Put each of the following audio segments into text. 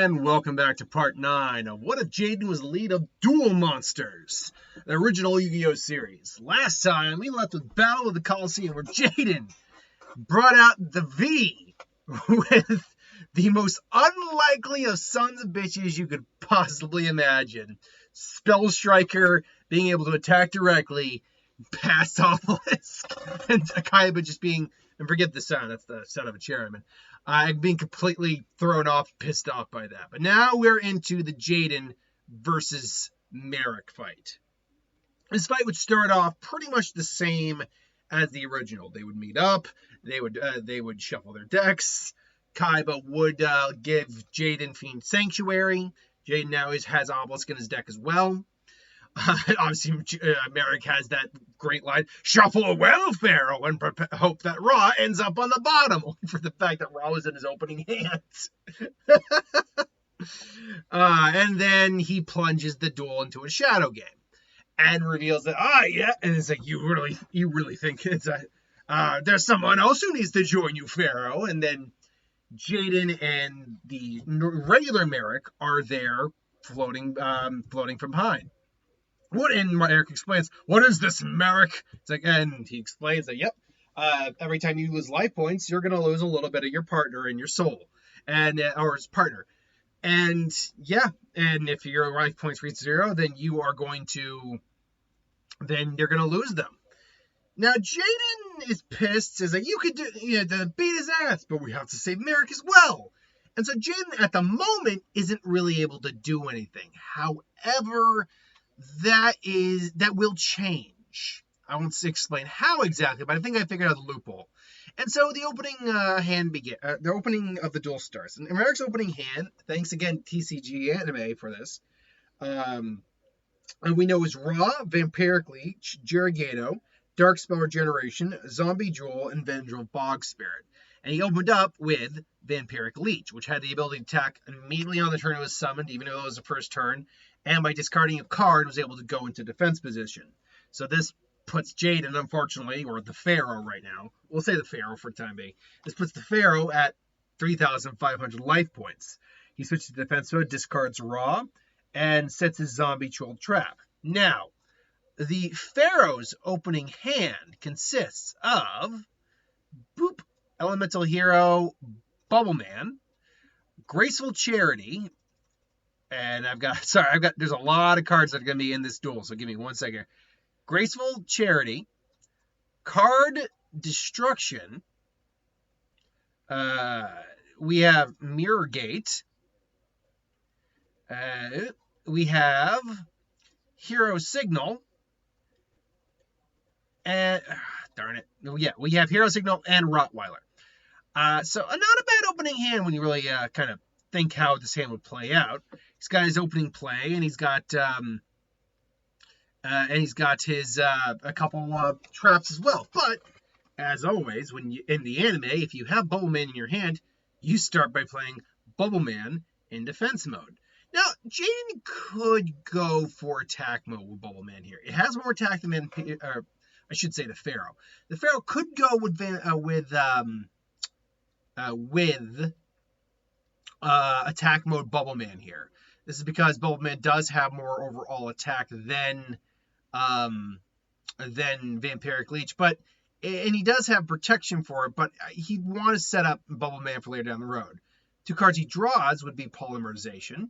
and welcome back to part 9 of What If Jaden Was the Lead of Duel Monsters, the original Yu-Gi-Oh series. Last time, we left with Battle of the Coliseum where Jaden brought out the V with the most unlikely of sons of bitches you could possibly imagine. Spell Striker being able to attack directly, passed off Lisk, and Kaiba just being, and forget the sound, that's the sound of a chairman. I'm being completely thrown off, pissed off by that. But now we're into the Jaden versus Marik fight. This fight would start off pretty much the same as the original. They would meet up. They would shuffle their decks. Kaiba would give Jaden Fiend Sanctuary. Jaden now has Obelisk in his deck as well. Obviously, Marik has that great line, shuffle well, Pharaoh, and hope that Ra ends up on the bottom, for the fact that Ra was in his opening hands. And then he plunges the duel into a shadow game and reveals that, yeah, and it's like, you really think it's there's someone else who needs to join you, Pharaoh. And then Jaden and the regular Marik are there floating from behind. And Marik explains, what is this, Marik? It's like, and he explains that, yep, every time you lose life points, you're going to lose a little bit of your partner and your soul, and or his partner. And yeah, and if your life points reach 0, then you're going to lose them. Now, Jaden is pissed, says that you could beat his ass, but we have to save Marik as well. And so Jaden, at the moment, isn't really able to do anything. However, that will change. I won't explain how exactly, but I think I figured out the loophole. And so the opening the opening of the duel starts. And Marik's opening hand, thanks again TCG Anime for this, and we know is Ra, Vampiric Leech, Yugioh, Dark Spell Regeneration, Zombie Jewel, and Vendril Bog Spirit. And he opened up with Vampiric Leech, which had the ability to attack immediately on the turn it was summoned, even though it was the first turn, and by discarding a card, was able to go into defense position. So this puts Jaden, unfortunately, or the Pharaoh right now, we'll say the Pharaoh for the time being, this puts the Pharaoh at 3,500 life points. He switches to defense mode, discards Ra, and sets his Zombie Troll trap. Now, the Pharaoh's opening hand consists of Boop, Elemental Hero, Bubble Man, Graceful Charity, and there's a lot of cards that are going to be in this duel, so give me 1 second. Graceful Charity, Card Destruction, we have Mirror Gate, we have Hero Signal, and darn it, yeah, we have Hero Signal and Rottweiler. So not a bad opening hand when you really kind of think how this hand would play out. He's got his opening play, and he's got his a couple traps as well. But as always, in the anime, if you have Bubble Man in your hand, you start by playing Bubble Man in defense mode. Now, Jaden could go for attack mode with Bubble Man here. It has more attack than I should say the Pharaoh. The Pharaoh could go with attack mode Bubble Man here. This is because Bubble Man does have more overall attack than Vampiric Leech, and he does have protection for it, but he'd want to set up Bubble Man for later down the road. 2 cards he draws would be Polymerization,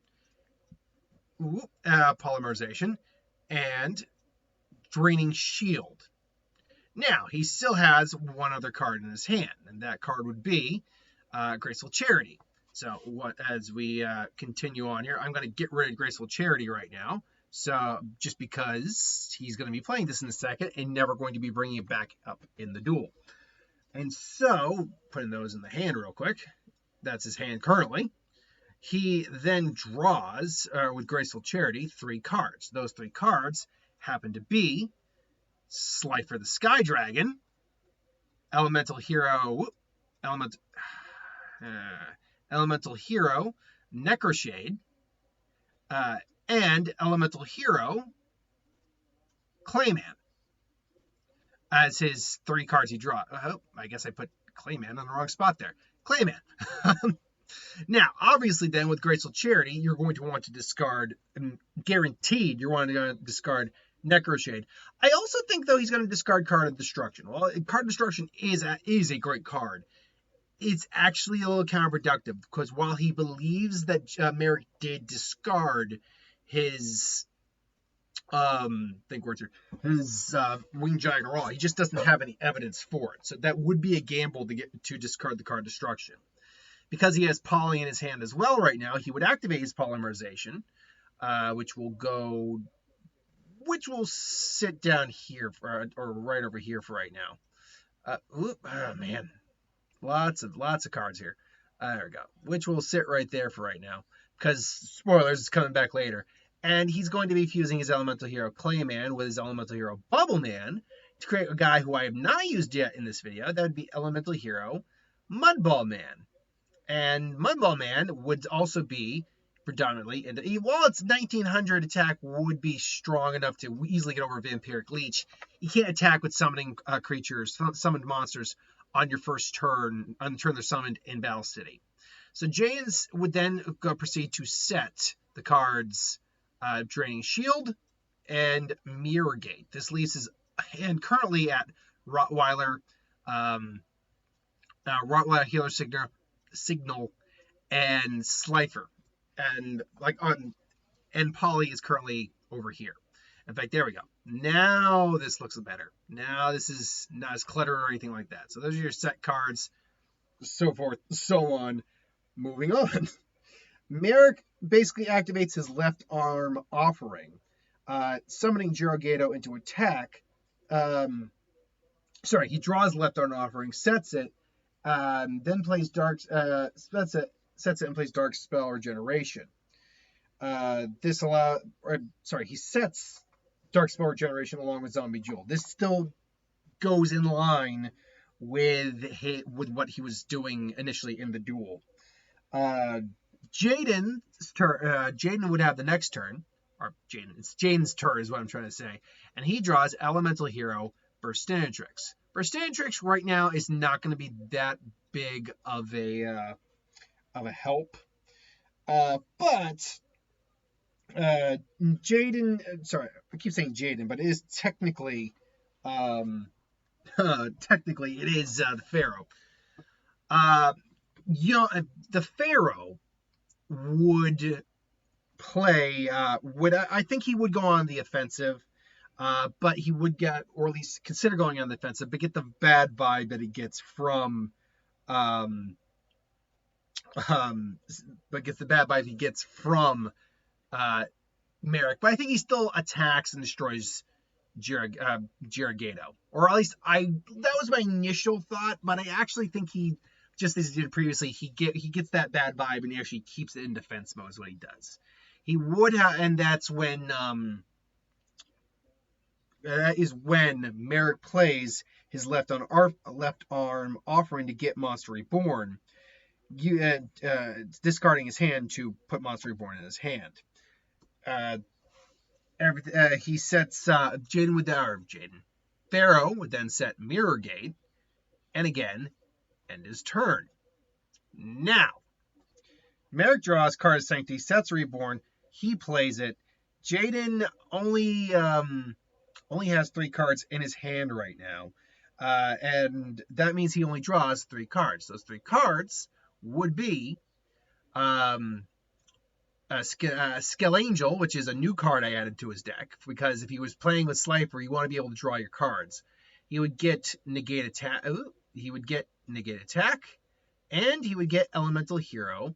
and Draining Shield. Now, he still has one other card in his hand, and that card would be Graceful Charity. So as we continue on here, I'm going to get rid of Graceful Charity right now. So just because he's going to be playing this in a second and never going to be bringing it back up in the duel. And so, putting those in the hand real quick, that's his hand currently. He then draws, with Graceful Charity, 3 cards. Those 3 cards happen to be Slifer the Sky Dragon, Elemental Hero, Necroshade, and Elemental Hero, Clayman, as his 3 cards he draws. I guess I put Clayman on the wrong spot there. Clayman. Now, obviously, then with Graceful Charity, you're going to want to discard, and guaranteed, you're going to discard Necroshade. I also think, though, he's going to discard Card of Destruction. Well, Card of Destruction is a great card. It's actually a little counterproductive because while he believes that Marik did discard his Winged Giant Raw, he just doesn't have any evidence for it. So that would be a gamble to discard the Card of Destruction. Because he has Poly in his hand as well right now, he would activate his Polymerization, which will sit down here or right over here for right now. Oh man, lots of cards here. There we go. Which will sit right there for right now, because spoilers, it's coming back later. And he's going to be fusing his Elemental Hero Clayman with his Elemental Hero Bubbleman to create a guy who I have not used yet in this video. That would be Elemental Hero Mudball Man. And Mudball Man would also be predominantly, while its 1900 attack would be strong enough to easily get over Vampiric Leech, you can't attack with summoning summoned monsters on your first turn, on the turn they're summoned in Battle City. So Jaden would then proceed to set the cards Draining Shield and Mirror Gate. This leaves his hand currently at Rottweiler, Healer Signal, and Slifer, and Polly is currently over here. In fact, there we go. Now this looks better. Now this is not as cluttered or anything like that. So those are your set cards, so forth, so on. Moving on. Marik basically activates his left arm offering, summoning Yugioh into attack. He draws left arm offering, sets it, then plays sets it and plays Dark Spell Regeneration. He sets Dark Spell Regeneration along with Zombie Jewel. This still goes in line with what he was doing initially in the duel. Jaden would have the next turn, it's Jaden's turn is what I'm trying to say, and he draws Elemental Hero Burstinatrix. Burstinatrix right now is not going to be that big of a help, but Jaden, I keep saying Jaden, but it is technically it is the Pharaoh. The Pharaoh would play, I think he would go on the offensive, but he would get, or at least consider going on the offensive, but get the bad vibe that he gets from, Marik. But I think he still attacks and destroys Yugioh. Or at least that was my initial thought, but I actually think he, just as he did previously, he gets that bad vibe and he actually keeps it in defense mode is what he does. He would have, and that's when that is when Marik plays his left arm offering to get Monster Reborn, discarding his hand to put Monster Reborn in his hand. He sets Pharaoh would then set Mirror Gate, and again end his turn. Now, Marik draws card of Sanctity, sets Reborn. He plays it. Jaden only has 3 cards in his hand right now, and that means he only draws 3 cards. Those 3 cards would be Skell Angel, which is a new card I added to his deck, because if he was playing with Slifer, you want to be able to draw your cards. He would get Negate Attack. And he would get Elemental Hero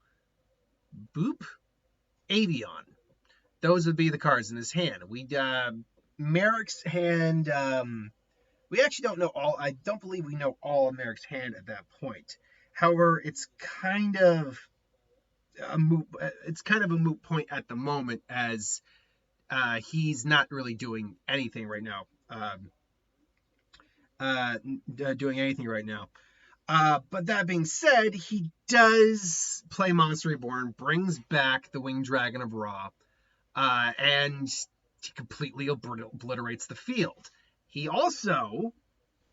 Avion. Those would be the cards in his hand. Marik's hand, we actually don't know all. I don't believe we know all of Marik's hand at that point. However, it's kind of a moot point at the moment, as he's not really doing anything right now. But that being said, he does play Monster Reborn, brings back the Winged Dragon of Ra, and he completely obliterates the field. He also,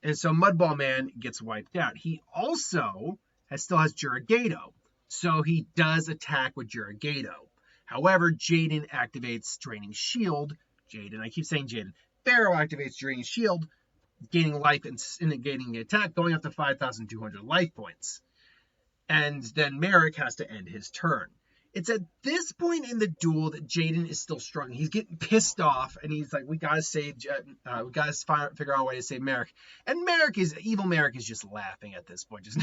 and so Mudball Man gets wiped out. He also still has Yugioh. So he does attack with Yugioh. However, Jaden activates Draining Shield. I keep saying Jaden. Pharaoh activates Draining Shield, gaining life and negating the attack, going up to 5,200 life points. And then Marik has to end his turn. It's at this point in the duel that Jaden is still struggling. He's getting pissed off, and he's like, we gotta figure out a way to save Marik. And evil Marik is just laughing at this point. Just,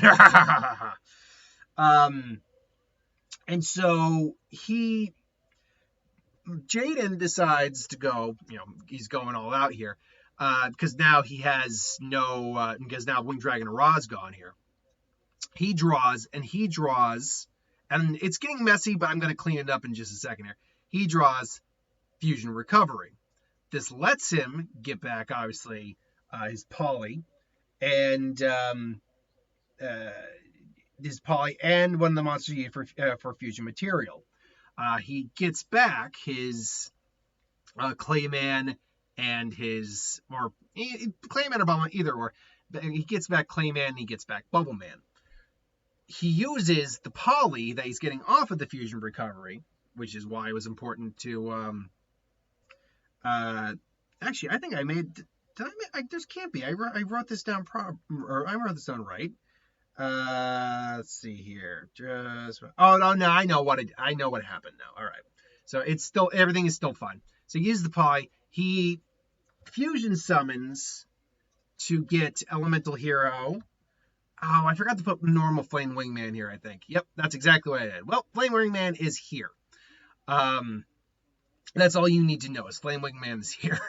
and so Jaden decides to go, he's going all out here, because now he has because now Winged Dragon Ra's gone here. He draws, and it's getting messy, but I'm going to clean it up in just a second here. He draws Fusion Recovery. This lets him get back, obviously, his Poly, and one of the monsters he used for Fusion Material. He gets back his Clayman and his, or Clayman or Bubbleman, either or. He gets back Clayman and he gets back Bubbleman. He uses the Poly that he's getting off of the Fusion Recovery, which is why it was important to, actually, I think I made, this can't be, I wrote this down I wrote this down right. Let's see here. No, I know what happened now. All right. So everything is still fun. So he uses the Poly. He Fusion summons to get Elemental Hero. Oh, I forgot to put normal Flame Wingman here, I think. Yep, that's exactly what I did. Well, Flame Wingman is here. That's all you need to know is Flame Wingman is here.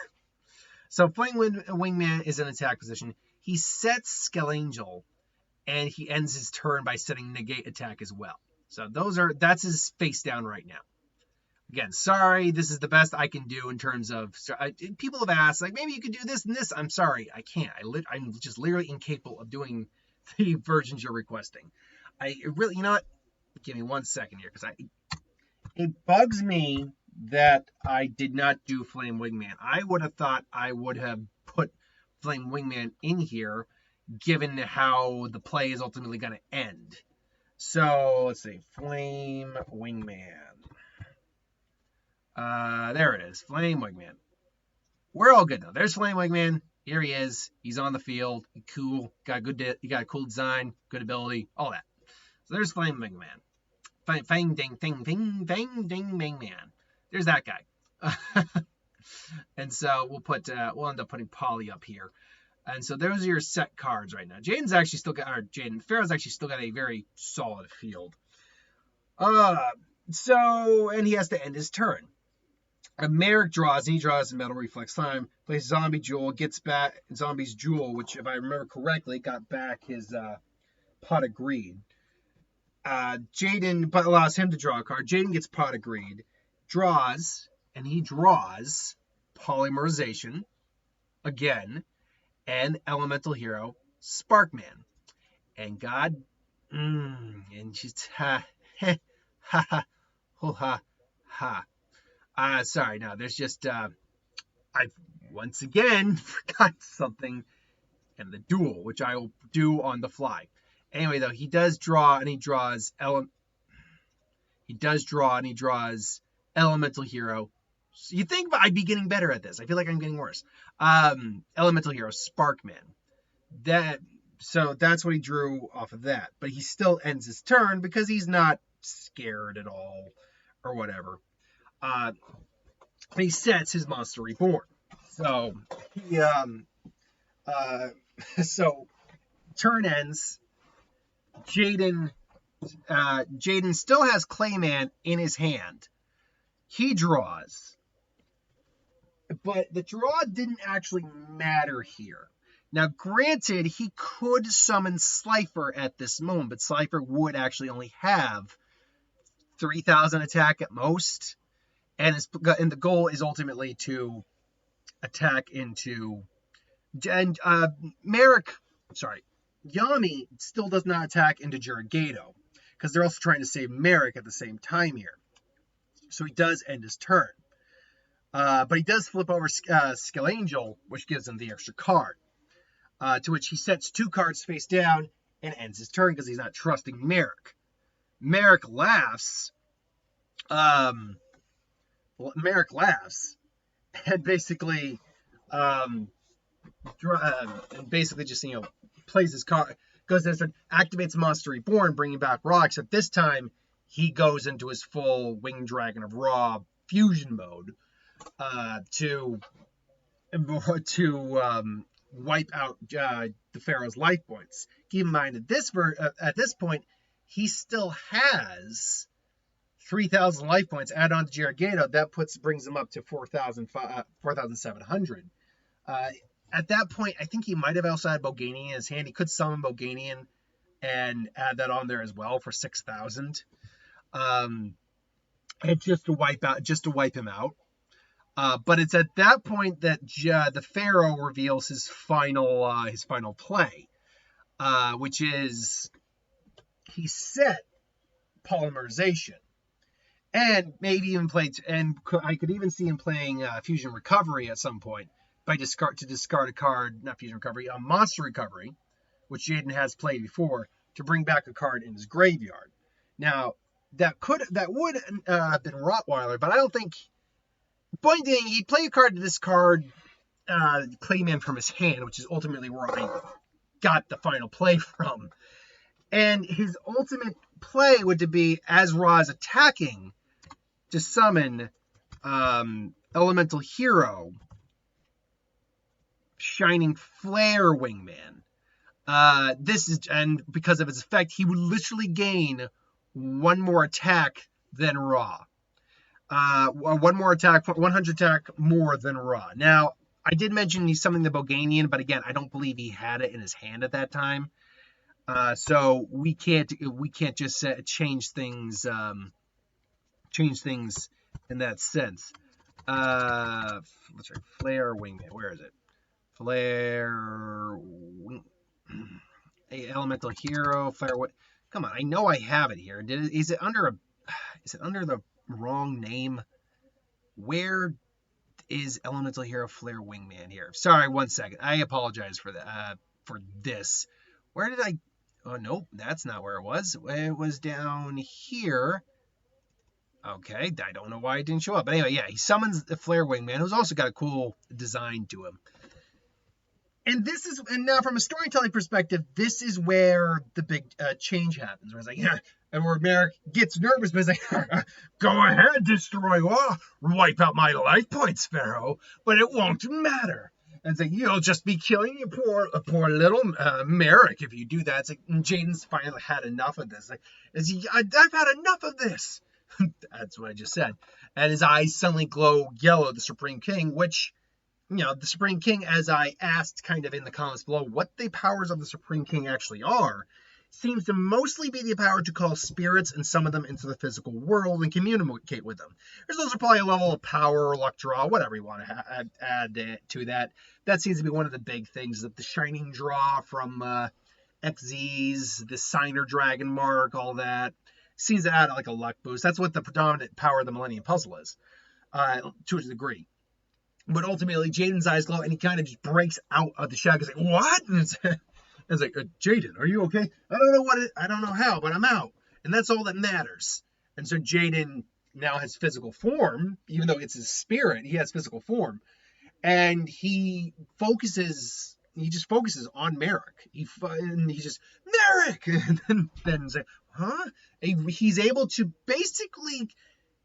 So Flame Wingman is in attack position. He sets Skelangel, and he ends his turn by setting Negate Attack as well. So that's his face down right now. Again, sorry, this is the best I can do in terms of... people have asked, like, maybe you could do this and this. I'm sorry, I can't. I'm just literally incapable of doing the versions you're requesting. I really, give me 1 second here, because it bugs me that I did not do Flame Wingman. I would have thought I would have put Flame Wingman in here, given how the play is ultimately going to end. So, let's see, Flame Wingman. There it is, Flame Wingman. We're all good now. There's Flame Wingman. Here he is. He's on the field. Cool. You got a cool design, good ability, all that. So there's Flame Wingman. Fang ding ding ding ding ding ding man. There's that guy. And so we'll end up putting Poly up here. And so those are your set cards right now. Pharaoh's actually still got a very solid field. And he has to end his turn. Marik draws, and he draws a Metal Reflex Slime, plays Zombie Jewel, gets back Zombie's Jewel, which, if I remember correctly, got back his Pot of Greed. Jaden allows him to draw a card. Jaden gets Pot of Greed, draws, and he draws Polymerization again, and Elemental Hero Sparkman. And and she's sorry, no, there's just, I once again forgot something in the duel, which I will do on the fly. Anyway, though, he does draw, and he draws Elemental Hero. So you think I'd be getting better at this. I feel like I'm getting worse. Elemental Hero Sparkman. So that's what he drew off of that. But he still ends his turn because he's not scared at all or whatever. He sets his Monster Reborn. So so turn ends. Jaden still has Clayman in his hand. He draws. But the draw didn't actually matter here. Now, granted, he could summon Slifer at this moment, but Slifer would actually only have 3,000 attack at most, and the goal is ultimately to attack into... And Yami still does not attack into Yugioh, because they're also trying to save Marik at the same time here. So he does end his turn. But he does flip over Skelangel, which gives him the extra card. To which he sets 2 cards face down and ends his turn because he's not trusting Marik. Marik laughs. Marik laughs and basically, just plays his card, goes there, activates Monster Reborn, bringing back Ra. Except this time, he goes into his full Winged Dragon of Ra fusion mode to wipe out the Pharaoh's life points. Keep in mind at this point, he still has 3,000 life points. Add on to Yugioh, that brings him up to 4,700. At that point, I think he might have also had Boganian in his hand. He could summon Boganian and add that on there as well for 6,000. And just to wipe him out. But it's at that point that the Pharaoh reveals his final play, which is he set polymerization, and maybe even played. And I could even see him playing Fusion Recovery at some point to discard a card, not Fusion Recovery, Monster Recovery, which Jaden has played before, to bring back a card in his graveyard. Now that would have been Rottweiler, but I don't think. Point being, he'd play a card to discard Clayman from his hand, which is ultimately where I got the final play from. And his ultimate play would be, as Ra is attacking, to summon Elemental Hero, Shining Flare Wingman. And because of its effect, he would literally gain one more attack than Ra. 100 attack more than Ra. Now, I did mention he's summoning the Boganian, but again, I don't believe he had it in his hand at that time. So we can't just change things in that sense. Let's try Flare Wingman. Where is it? Flare Elemental Hero. Flare. Come on, I know I have it here. Is it under the wrong name? Where is Elemental Hero Flare Wingman here? Sorry, 1 second. I apologize for this. Where did I? Oh, nope, that's not where it was. It was down here. Okay, I don't know why it didn't show up. But anyway, yeah, he summons the Flare Wingman, who's also got a cool design to him. And now from a storytelling perspective, this is where the big change happens. Where it's like, and where Marik gets nervous, but he's like, go ahead, destroy Ra, wipe out my life points, Pharaoh, but it won't matter. And it's like, you'll just be killing your poor little Marik if you do that. It's like, Jaden's finally had enough of this. Like, I've had enough of this. That's what I just said. And his eyes suddenly glow yellow, the Supreme King, which, the Supreme King, as I asked kind of in the comments below, what the powers of the Supreme King actually are, seems to mostly be the power to call spirits and summon them into the physical world and communicate with them. There's also probably a level of power or luck draw, whatever you want to add to that. That seems to be one of the big things, that the Shining Draw from XZs, the Signer Dragon Mark, all that, seems to add like a luck boost. That's what the predominant power of the Millennium Puzzle is, to a degree. But ultimately, Jaden's eyes glow, and he kind of just breaks out of the shadow. He's like, what? And it's like, Jaden, are you okay? I don't know how, but I'm out. And that's all that matters. And so Jaden now has physical form, even though it's his spirit, he has physical form. And he just focuses on Marik. And he's just, Marik! And then he's like, huh? He's able to basically,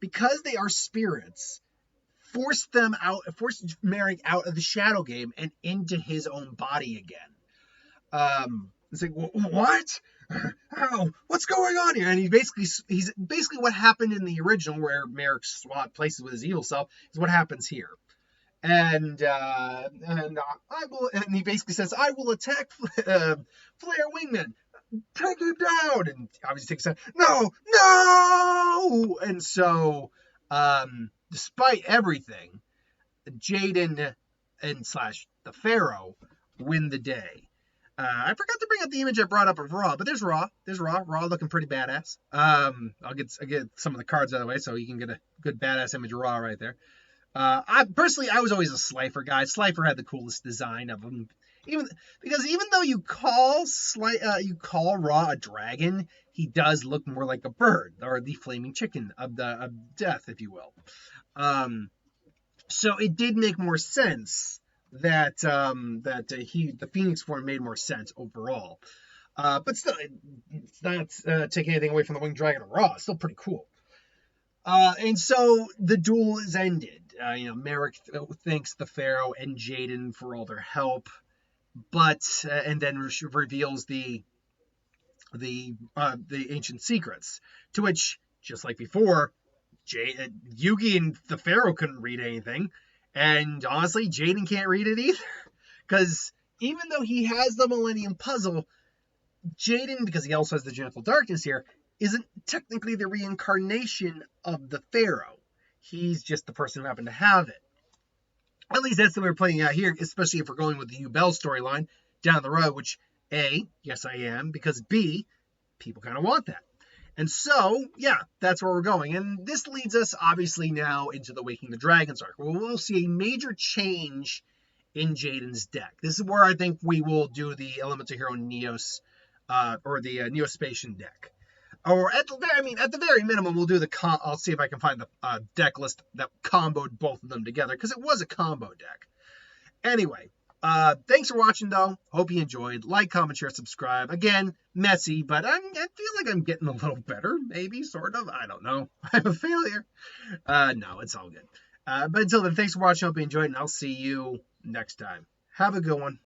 because they are spirits, force Marik out of the shadow game and into his own body again. It's like, what? How? What's going on here? And he's basically what happened in the original, where Marik swapped places with his evil self, is what happens here. And he basically says, I will attack Flare Wingman. Take him down. And obviously takes down. No. And so, despite everything, Jaden and / the Pharaoh win the day. I forgot to bring up the image I brought up of Ra, but there's Ra. Ra looking pretty badass. I'll get some of the cards out of the way so you can get a good badass image of Ra right there. I was always a Slifer guy. Slifer had the coolest design of him. Even though you call Ra a dragon, he does look more like a bird, or the flaming chicken of death, if you will. So it did make more sense that the Phoenix form made more sense overall. But still, it's not taking anything away from the Winged Dragon of Ra. It's still pretty cool. And so the duel is ended. Marik thanks the Pharaoh and Jaden for all their help, but and then reveals the ancient secrets, to which, just like before, Yugi and the Pharaoh couldn't read anything, and honestly, Jaden can't read it either, because even though he has the Millennium Puzzle, Jaden, because he also has the Gentle Darkness here, isn't technically the reincarnation of the Pharaoh. He's just the person who happened to have it. At least that's the way we're playing out here, especially if we're going with the Yubel storyline down the road, which, A, yes I am, because B, people kind of want that. And so, yeah, that's where we're going. And this leads us, obviously, now into the Waking the Dragons arc, where we'll see a major change in Jaden's deck. This is where I think we will do the Elemental Hero Neos, or the Neospatian deck. Or at the very minimum, we'll do I'll see if I can find the deck list that comboed both of them together, because it was a combo deck. Anyway, thanks for watching, though. Hope you enjoyed. Like, comment, share, subscribe. Again, messy, but I feel like I'm getting a little better, maybe, sort of. I don't know. I'm a failure. No, it's all good. But until then, thanks for watching. Hope you enjoyed, and I'll see you next time. Have a good one.